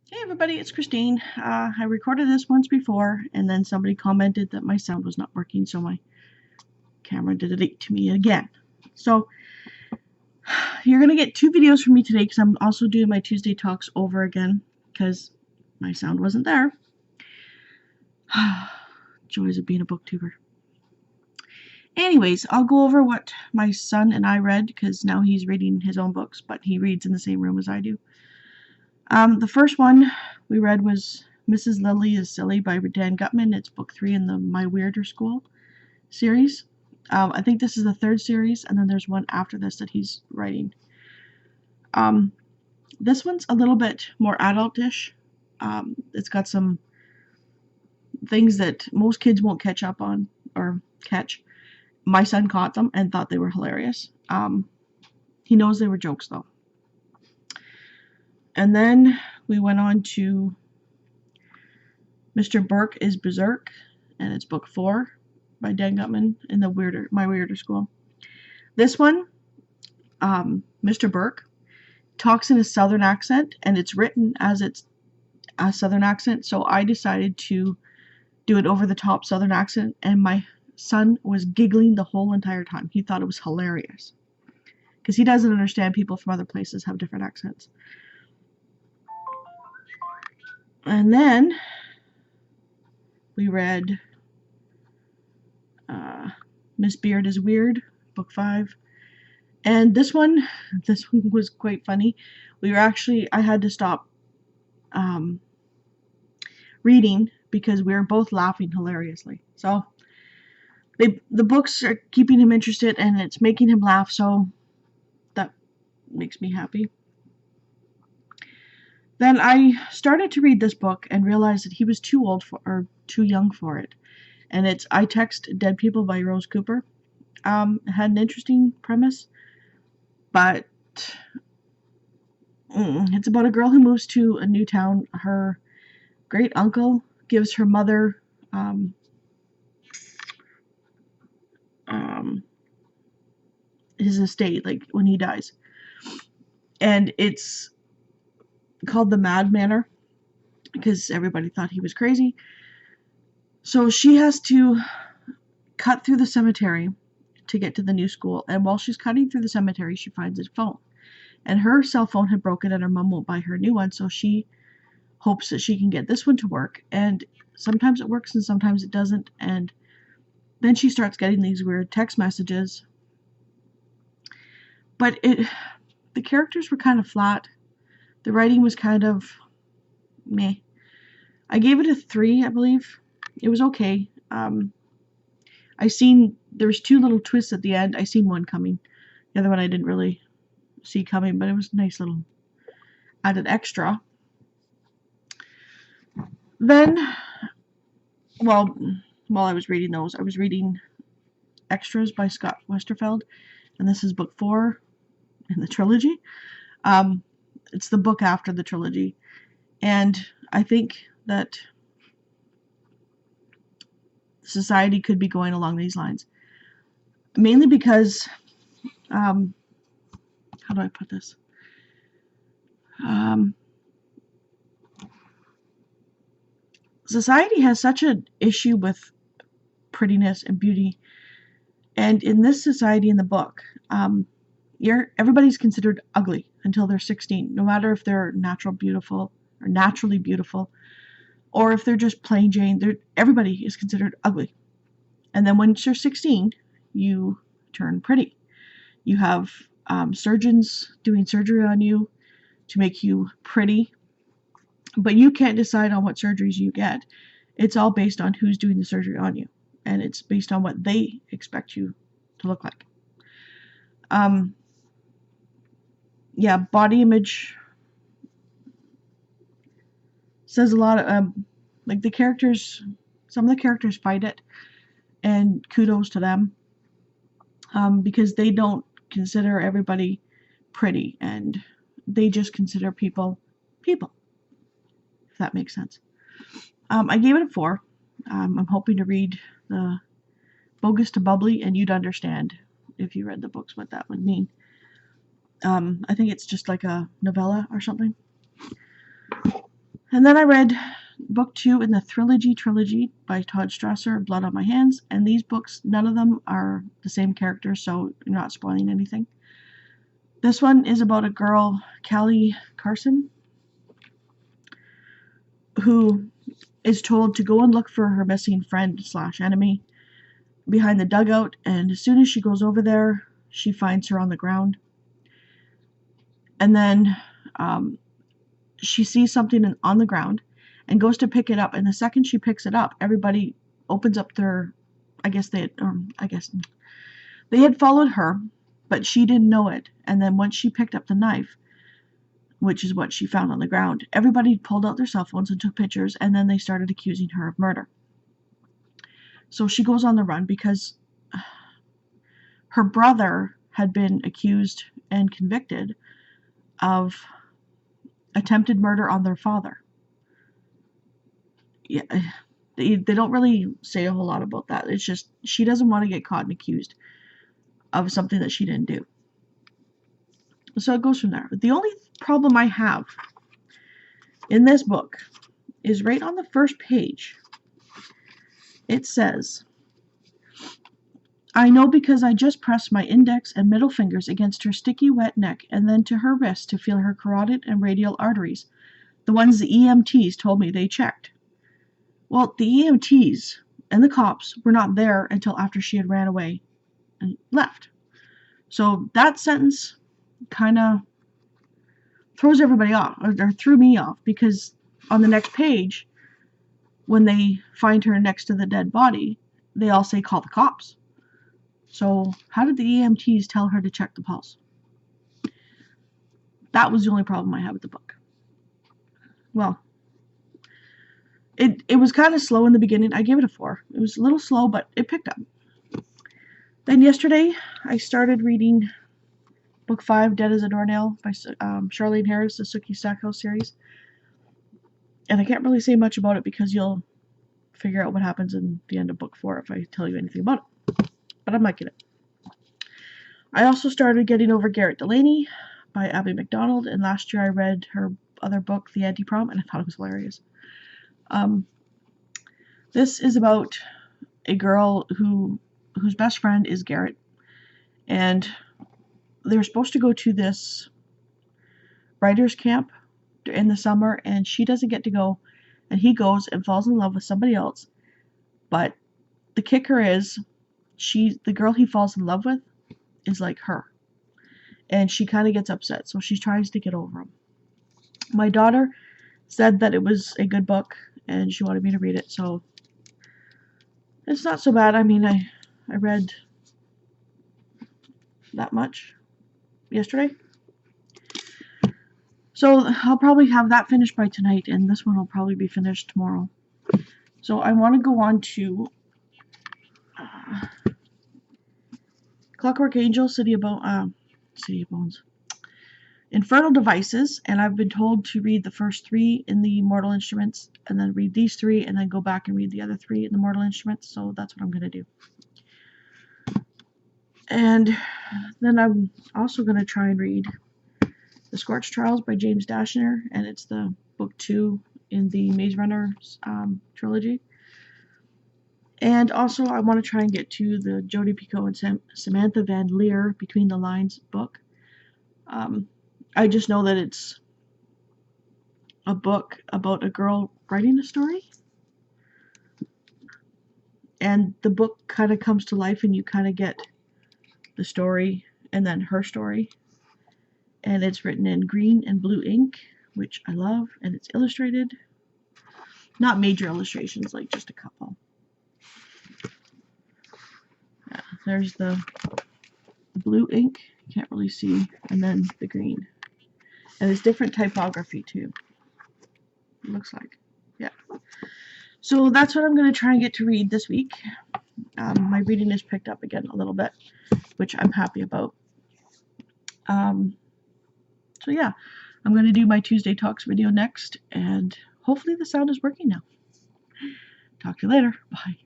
Hey everybody, it's Christine. I recorded this once before, and then somebody commented that my sound was not working, so my camera did it to me again. So you're gonna get two videos from me today because I'm also doing my Tuesday talks over again because my sound wasn't there. Joys of being a booktuber. Anyways, I'll go over what my son and I read because now he's reading his own books, but he reads in the same room as I do. The first one we read was Mrs. Lily is Silly by Dan Gutman. It's book 3 in the My Weirder School series. I think this is the third series, and then there's one after this that he's writing. This one's a little bit more adultish. It's got some things that most kids won't catch up on or catch. My son caught them and thought they were hilarious. He knows they were jokes though. And then we went on to Mr. Burke is Berserk, and it's book 4 by Dan Gutman in the My Weirder School. This one, Mr. Burke talks in a southern accent, and it's written as it's a southern accent, so I decided to do it over the top southern accent, and my son was giggling the whole entire time. He thought it was hilarious because he doesn't understand people from other places have different accents. And then we read Miss Beard is Weird, book 5. And this one was quite funny. I had to stop reading because we were both laughing hilariously. So the books are keeping him interested and it's making him laugh, so that makes me happy. Then I started to read this book and realized that he was too young for it. And it's I Text Dead People by Rose Cooper. It had an interesting premise, but it's about a girl who moves to a new town. Her great uncle gives her mother his estate, like when he dies, and it's called the Mad Manor because everybody thought he was crazy. So she has to cut through the cemetery to get to the new school, and while she's cutting through the cemetery, she finds his phone. And her cell phone had broken and her mom won't buy her a new one, so she hopes that she can get this one to work. And sometimes it works and sometimes it doesn't. And then she starts getting these weird text messages. But the characters were kind of flat. The writing was kind of meh. I gave it a 3, I believe. It was okay. There was 2 little twists at the end. I seen one coming. The other one I didn't really see coming, but it was a nice little added extra. Then, while I was reading those, I was reading Extras by Scott Westerfeld, and this is book 4 in the trilogy. It's the book after the trilogy, and I think that society could be going along these lines, mainly because how do I put this? Society has such an issue with prettiness and beauty, and in this society in the book, everybody's considered ugly until they're 16, no matter if they're naturally beautiful, or if they're just plain Jane. Everybody is considered ugly. And then once you're 16, you turn pretty. You have surgeons doing surgery on you to make you pretty, but you can't decide on what surgeries you get. It's all based on who's doing the surgery on you, and it's based on what they expect you to look like. Yeah, body image says a lot of, like the characters, some of the characters fight it, and kudos to them, because they don't consider everybody pretty, and they just consider people, if that makes sense. I gave it a 4. I'm hoping to read the Bogus to Bubbly, and you'd understand if you read the books what that would mean. I think it's just like a novella or something. And then I read book 2 in the trilogy by Todd Strasser, Blood on My Hands. And these books, none of them are the same character, so you're not spoiling anything. This one is about a girl, Callie Carson, who is told to go and look for her missing friend / enemy behind the dugout. And as soon as she goes over there, she finds her on the ground. And then she sees something on the ground and goes to pick it up. And the second she picks it up, everybody opens up their, I guess they had followed her, but she didn't know it. And then once she picked up the knife, which is what she found on the ground, everybody pulled out their cell phones and took pictures, and then they started accusing her of murder. So she goes on the run because her brother had been accused and convicted of attempted murder on their father. Yeah, they don't really say a whole lot about that. It's just she doesn't want to get caught and accused of something that she didn't do. So it goes from there. The only problem I have in this book is right on the first page. It says, I know because I just pressed my index and middle fingers against her sticky wet neck and then to her wrist to feel her carotid and radial arteries, the ones the EMTs told me they checked. Well, the EMTs and the cops were not there until after she had ran away and left. So that sentence kind of throws everybody off, or threw me off, because on the next page, when they find her next to the dead body, they all say, call the cops. So how did the EMTs tell her to check the pulse? That was the only problem I had with the book. Well, it was kind of slow in the beginning. I gave it a 4. It was a little slow, but it picked up. Then yesterday, I started reading Book 5, Dead as a Doornail by Charlene Harris, the Sookie Stackhouse series. And I can't really say much about it because you'll figure out what happens in the end of Book 4 if I tell you anything about it. But I'm liking it. I also started getting over Garrett Delaney by Abby McDonald, and last year I read her other book, The Anti-Prom, and I thought it was hilarious. This is about a girl whose best friend is Garrett, and they're supposed to go to this writer's camp in the summer, and she doesn't get to go, and he goes and falls in love with somebody else. But the kicker is, the girl he falls in love with is like her, and she kind of gets upset, so she tries to get over him. My daughter said that it was a good book, and she wanted me to read it, so it's not so bad. I mean, I read that much yesterday. So I'll probably have that finished by tonight, and this one will probably be finished tomorrow. So I want to go on to Clockwork Angel, City of Bones, Infernal Devices, and I've been told to read the first 3 in the Mortal Instruments, and then read these 3, and then go back and read the other 3 in the Mortal Instruments, so that's what I'm going to do. And then I'm also going to try and read The Scorched Trials by James Dashner, and it's the book 2 in the Maze Runner trilogy. And also I want to try and get to the Jodi Picoult and Samantha Van Leer Between the Lines book. I just know that it's a book about a girl writing a story, and the book kind of comes to life and you kind of get the story and then her story, and it's written in green and blue ink, which I love, and it's illustrated, not major illustrations, like just a couple. Yeah, there's the blue ink, you can't really see, and then the green, and it's different typography too, it looks like. Yeah, so that's what I'm going to try and get to read this week. My reading is picked up again a little bit, which I'm happy about. So yeah, I'm going to do my Tuesday Talks video next, and hopefully the sound is working now. Talk to you later. Bye.